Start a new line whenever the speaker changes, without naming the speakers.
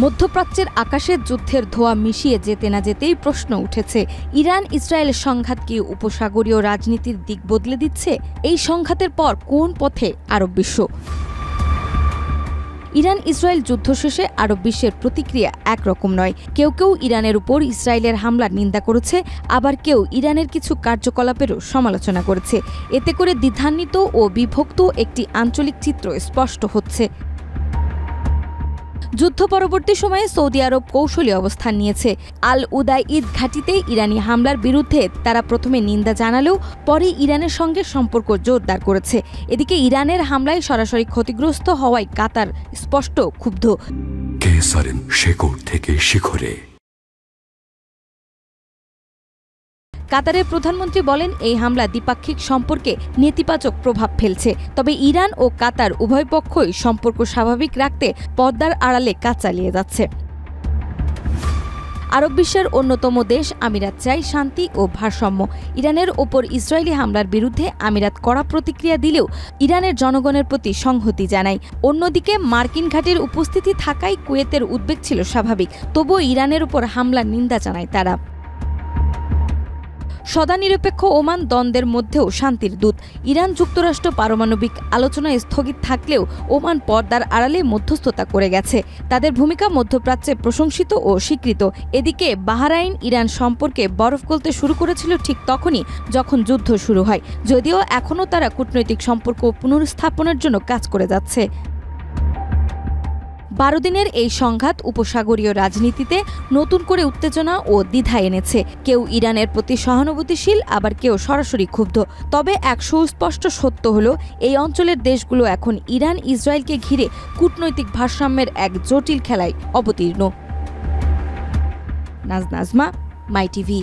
মধ্যপ্রাচ্যের আকাশের যুদ্ধের ধোঁয়া মিশিয়ে যেতে না যেতেই প্রশ্ন উঠেছে, ইরান ইসরায়েল সংঘাত কি উপসাগরীয় রাজনীতির দিক বদলে দিচ্ছে? এই সংঘাতের পর কোন পথে আরব বিশ্ব? ইরান ইসরায়েল যুদ্ধ শেষে আরব বিশ্বের প্রতিক্রিয়া একরকম নয়। কেউ কেউ ইরানের উপর ইসরায়েলের হামলার নিন্দা করেছে, আবার কেউ ইরানের কিছু কার্যকলাপেরও সমালোচনা করেছে। এতে করে দ্বিধান্বিত ও বিভক্ত একটি আঞ্চলিক চিত্র স্পষ্ট হচ্ছে। যুদ্ধ পরবর্তী সময়ে সৌদি আরব কৌশলী অবস্থান নিয়েছে। আল উদাইদ ঘাঁটিতে ইরানি হামলার বিরুদ্ধে তারা প্রথমে নিন্দা জানালেও পরে ইরানের সঙ্গে সম্পর্ক জোরদার করেছে। এদিকে ইরানের হামলায় সরাসরি ক্ষতিগ্রস্ত হওয়ায় কাতার স্পষ্ট ক্ষুব্ধ। শেকড় থেকে শিখরে। কাতারের প্রধানমন্ত্রী বলেন, এই হামলা দ্বিপাক্ষিক সম্পর্কে নেতিবাচক প্রভাব ফেলছে। তবে ইরান ও কাতার উভয় পক্ষই সম্পর্ক স্বাভাবিক রাখতে পর্দার আড়ালে কাজ চালিয়ে যাচ্ছে। আরব বিশ্বের অন্যতম দেশ আমিরাত চায় শান্তি ও ভারসাম্য। ইরানের ওপর ইসরায়েলি হামলার বিরুদ্ধে আমিরাত কড়া প্রতিক্রিয়া দিলেও ইরানের জনগণের প্রতি সংহতি জানায়। অন্যদিকে মার্কিন ঘাঁটির উপস্থিতি থাকায় কুয়েতের উদ্বেগ ছিল স্বাভাবিক, তবুও ইরানের উপর হামলার নিন্দা জানায় তারা। সদানিরপেক্ষ ওমান দ্বন্দ্বের মধ্যেও শান্তির দূত। ইরান যুক্তরাষ্ট্র পারমাণবিক আলোচনায় স্থগিত থাকলেও ওমান পর্দার আড়ালে মধ্যস্থতা করে গেছে। তাদের ভূমিকা মধ্যপ্রাচ্যে প্রশংসিত ও স্বীকৃত। এদিকে বাহরাইন ইরান সম্পর্কে বরফ গলতে শুরু করেছিল ঠিক তখনই যখন যুদ্ধ শুরু হয়, যদিও এখনও তারা কূটনৈতিক সম্পর্ক পুনর্স্থাপনের জন্য কাজ করে যাচ্ছে। 12 দিনের এই সংঘাত উপসাগরীয় রাজনীতিতে নতুন করে উত্তেজনা ও দ্বিধা এনেছে। কেউ ইরানের প্রতি সহানুভূতিশীল, আবার কেউ সরাসরি ক্ষুব্ধ। তবে এক সুস্পষ্ট সত্য হলো, এই অঞ্চলের দেশগুলো এখন ইরান ইসরায়েলকে ঘিরে কূটনৈতিক ভারসাম্যের এক জটিল খেলায় অবতীর্ণ। নাজমা, মাই টিভি।